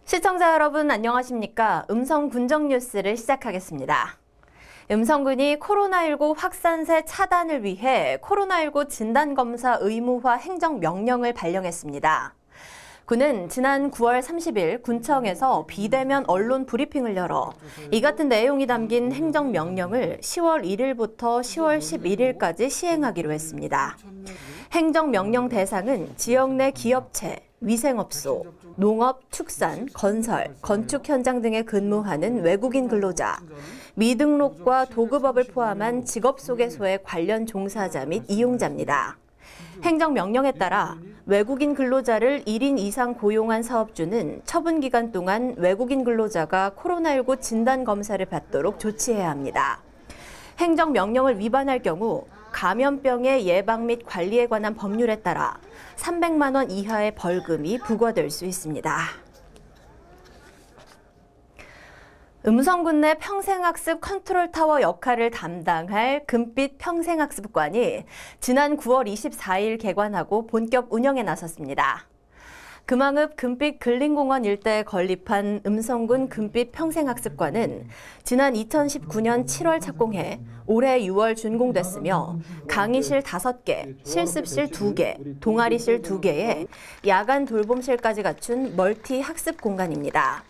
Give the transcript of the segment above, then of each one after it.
시청자 여러분 안녕하십니까? 음성 군정 뉴스를 시작하겠습니다. 음성군이 코로나19 확산세 차단을 위해 코로나19 진단검사 의무화 행정명령을 발령했습니다. 군은 지난 9월 30일 군청에서 비대면 언론 브리핑을 열어 이 같은 내용이 담긴 행정명령을 10월 1일부터 10월 11일까지 시행하기로 했습니다. 행정명령 대상은 지역 내 기업체, 위생업소, 농업, 축산, 건설, 건축 현장 등에 근무하는 외국인 근로자, 미등록과 도급업을 포함한 직업소개소의 관련 종사자 및 이용자입니다. 행정명령에 따라 외국인 근로자를 1인 이상 고용한 사업주는 처분 기간 동안 외국인 근로자가 코로나19 진단검사를 받도록 조치해야 합니다. 행정명령을 위반할 경우 감염병의 예방 및 관리에 관한 법률에 따라 300만 원 이하의 벌금이 부과될 수 있습니다. 음성군 내 평생학습 컨트롤타워 역할을 담당할 금빛 평생학습관이 지난 9월 24일 개관하고 본격 운영에 나섰습니다. 금왕읍 금빛 근린공원 일대에 건립한 음성군 금빛 평생학습관은 지난 2019년 7월 착공해 올해 6월 준공됐으며 강의실 5개, 실습실 2개, 동아리실 2개에 야간 돌봄실까지 갖춘 멀티 학습 공간입니다.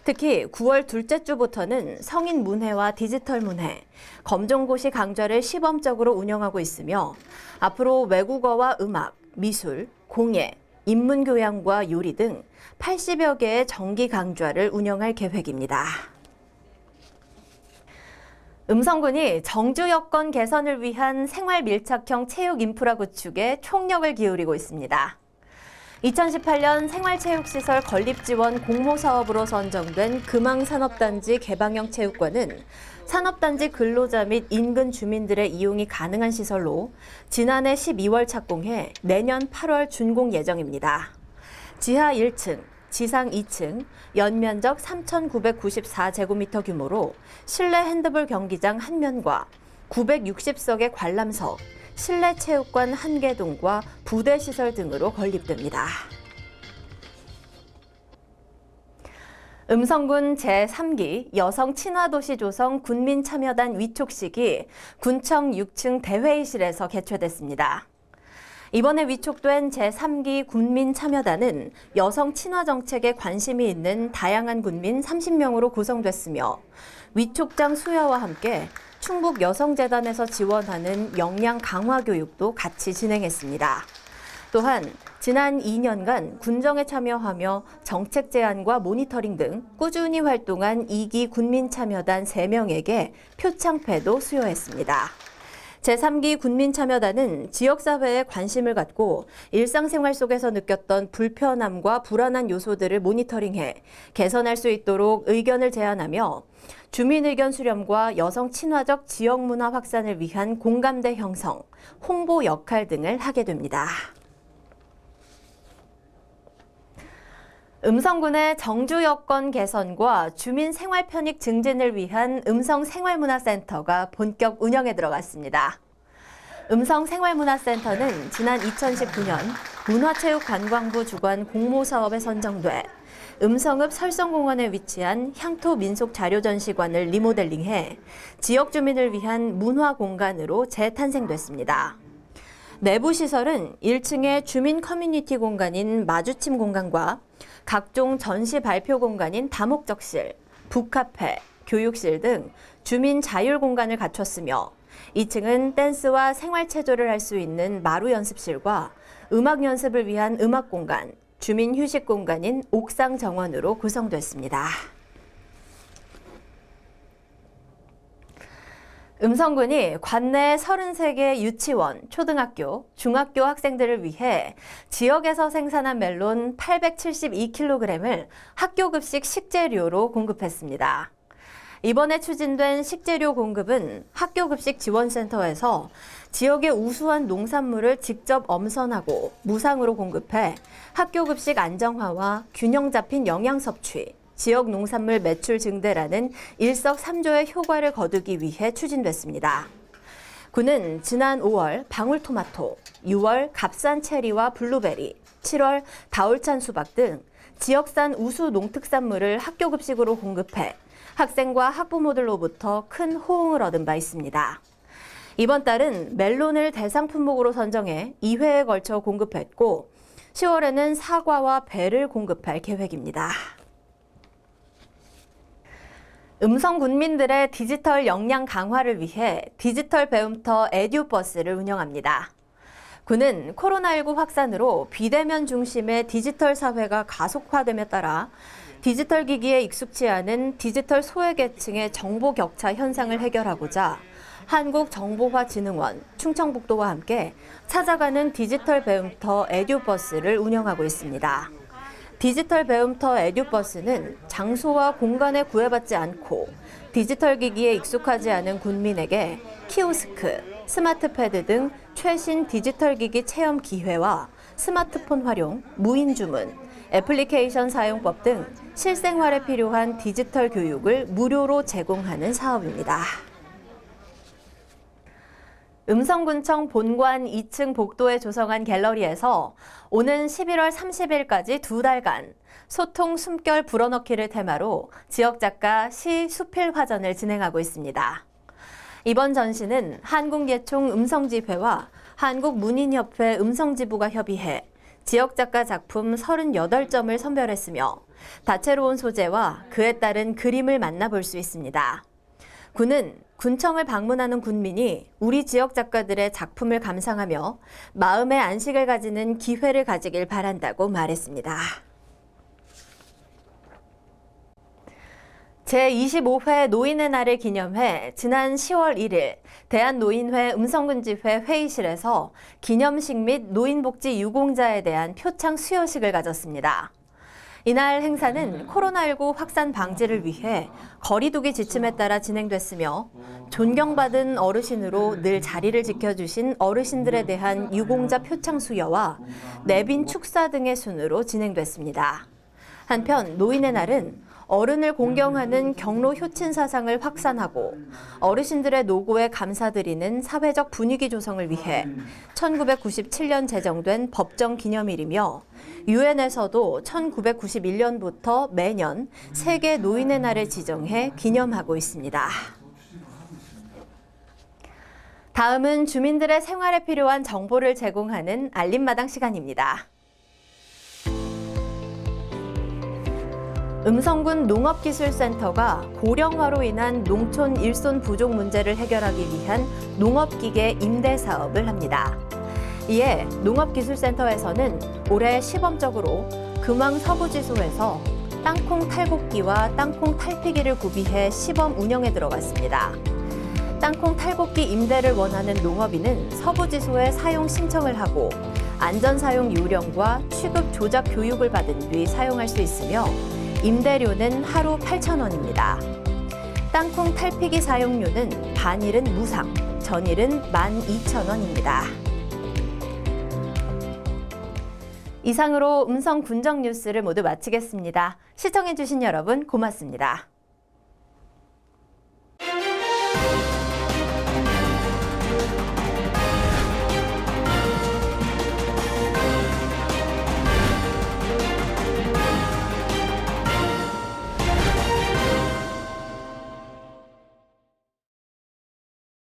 특히 9월 둘째 주부터는 성인 문해와 디지털 문해, 검정고시 강좌를 시범적으로 운영하고 있으며 앞으로 외국어와 음악, 미술, 공예, 인문교양과 요리 등 80여 개의 정기 강좌를 운영할 계획입니다. 음성군이 정주 여건 개선을 위한 생활 밀착형 체육 인프라 구축에 총력을 기울이고 있습니다. 2018년 생활체육시설 건립지원 공모사업으로 선정된 금왕산업단지 개방형 체육관은 산업단지 근로자 및 인근 주민들의 이용이 가능한 시설로 지난해 12월 착공해 내년 8월 준공 예정입니다. 지하 1층, 지상 2층, 연면적 3,994제곱미터 규모로 실내 핸드볼 경기장 1면과 960석의 관람석, 실내 체육관 1개동과 부대시설 등으로 건립됩니다. 음성군 제3기 여성 친화도시 조성 군민참여단 위촉식이 군청 6층 대회의실에서 개최됐습니다. 이번에 위촉된 제3기 군민참여단은 여성 친화 정책에 관심이 있는 다양한 군민 30명으로 구성됐으며 위촉장 수여와 함께 충북 여성재단에서 지원하는 역량 강화 교육도 같이 진행했습니다. 또한 지난 2년간 군정에 참여하며 정책 제안과 모니터링 등 꾸준히 활동한 2기 군민참여단 3명에게 표창패도 수여했습니다. 제3기 군민참여단은 지역사회에 관심을 갖고 일상생활 속에서 느꼈던 불편함과 불안한 요소들을 모니터링해 개선할 수 있도록 의견을 제안하며 주민 의견 수렴과 여성 친화적 지역 문화 확산을 위한 공감대 형성, 홍보 역할 등을 하게 됩니다. 음성군의 정주 여건 개선과 주민 생활 편익 증진을 위한 음성 생활문화센터가 본격 운영에 들어갔습니다. 음성 생활문화센터는 지난 2019년 문화체육관광부 주관 공모사업에 선정돼 음성읍 설성공원에 위치한 향토 민속자료전시관을 리모델링해 지역 주민을 위한 문화 공간으로 재탄생됐습니다. 내부 시설은 1층의 주민 커뮤니티 공간인 마주침 공간과 각종 전시 발표 공간인 다목적실, 북카페, 교육실 등 주민 자율 공간을 갖췄으며 2층은 댄스와 생활체조를 할 수 있는 마루 연습실과 음악 연습을 위한 음악 공간, 주민 휴식 공간인 옥상 정원으로 구성됐습니다. 음성군이 관내 33개 유치원, 초등학교, 중학교 학생들을 위해 지역에서 생산한 멜론 872kg을 학교급식 식재료로 공급했습니다. 이번에 추진된 식재료 공급은 학교급식 지원센터에서 지역의 우수한 농산물을 직접 엄선하고 무상으로 공급해 학교급식 안정화와 균형 잡힌 영양 섭취, 지역 농산물 매출 증대라는 일석삼조의 효과를 거두기 위해 추진됐습니다. 군은 지난 5월 방울토마토, 6월 값싼 체리와 블루베리, 7월 다울찬 수박 등 지역산 우수 농특산물을 학교 급식으로 공급해 학생과 학부모들로부터 큰 호응을 얻은 바 있습니다. 이번 달은 멜론을 대상 품목으로 선정해 2회에 걸쳐 공급했고 10월에는 사과와 배를 공급할 계획입니다. 음성 군민들의 디지털 역량 강화를 위해 디지털 배움터 에듀버스를 운영합니다. 군은 코로나19 확산으로 비대면 중심의 디지털 사회가 가속화됨에 따라 디지털 기기에 익숙치 않은 디지털 소외계층의 정보 격차 현상을 해결하고자 한국정보화진흥원, 충청북도와 함께 찾아가는 디지털 배움터 에듀버스를 운영하고 있습니다. 디지털 배움터 에듀버스는 장소와 공간에 구애받지 않고 디지털 기기에 익숙하지 않은 군민에게 키오스크, 스마트패드 등 최신 디지털 기기 체험 기회와 스마트폰 활용, 무인 주문, 애플리케이션 사용법 등 실생활에 필요한 디지털 교육을 무료로 제공하는 사업입니다. 음성군청 본관 2층 복도에 조성한 갤러리에서 오는 11월 30일까지 2달간 소통 숨결 불어넣기를 테마로 지역작가 시 수필화전을 진행하고 있습니다. 이번 전시는 한국예총 음성지회와 한국문인협회 음성지부가 협의해 지역작가 작품 38점을 선별했으며 다채로운 소재와 그에 따른 그림을 만나볼 수 있습니다. 군은 군청을 방문하는 군민이 우리 지역 작가들의 작품을 감상하며 마음의 안식을 가지는 기회를 가지길 바란다고 말했습니다. 제25회 노인의 날을 기념해 지난 10월 1일 대한노인회 음성군지회 회의실에서 기념식 및 노인복지 유공자에 대한 표창 수여식을 가졌습니다. 이날 행사는 코로나19 확산 방지를 위해 거리두기 지침에 따라 진행됐으며 존경받은 어르신으로 늘 자리를 지켜주신 어르신들에 대한 유공자 표창 수여와 내빈 축사 등의 순으로 진행됐습니다. 한편 노인의 날은 어른을 공경하는 경로 효친 사상을 확산하고 어르신들의 노고에 감사드리는 사회적 분위기 조성을 위해 1997년 제정된 법정 기념일이며 유엔에서도 1991년부터 매년 세계 노인의 날을 지정해 기념하고 있습니다. 다음은 주민들의 생활에 필요한 정보를 제공하는 알림마당 시간입니다. 음성군 농업기술센터가 고령화로 인한 농촌 일손 부족 문제를 해결하기 위한 농업기계 임대 사업을 합니다. 이에 농업기술센터에서는 올해 시범적으로 금왕 서부지소에서 땅콩 탈곡기와 땅콩 탈피기를 구비해 시범 운영에 들어갔습니다. 땅콩 탈곡기 임대를 원하는 농업인은 서부지소에 사용 신청을 하고 안전사용 요령과 취급 조작 교육을 받은 뒤 사용할 수 있으며 임대료는 하루 8,000원입니다. 땅콩 탈피기 사용료는 반일은 무상, 전일은 12,000원입니다. 이상으로 음성 군정 뉴스를 모두 마치겠습니다. 시청해주신 여러분 고맙습니다.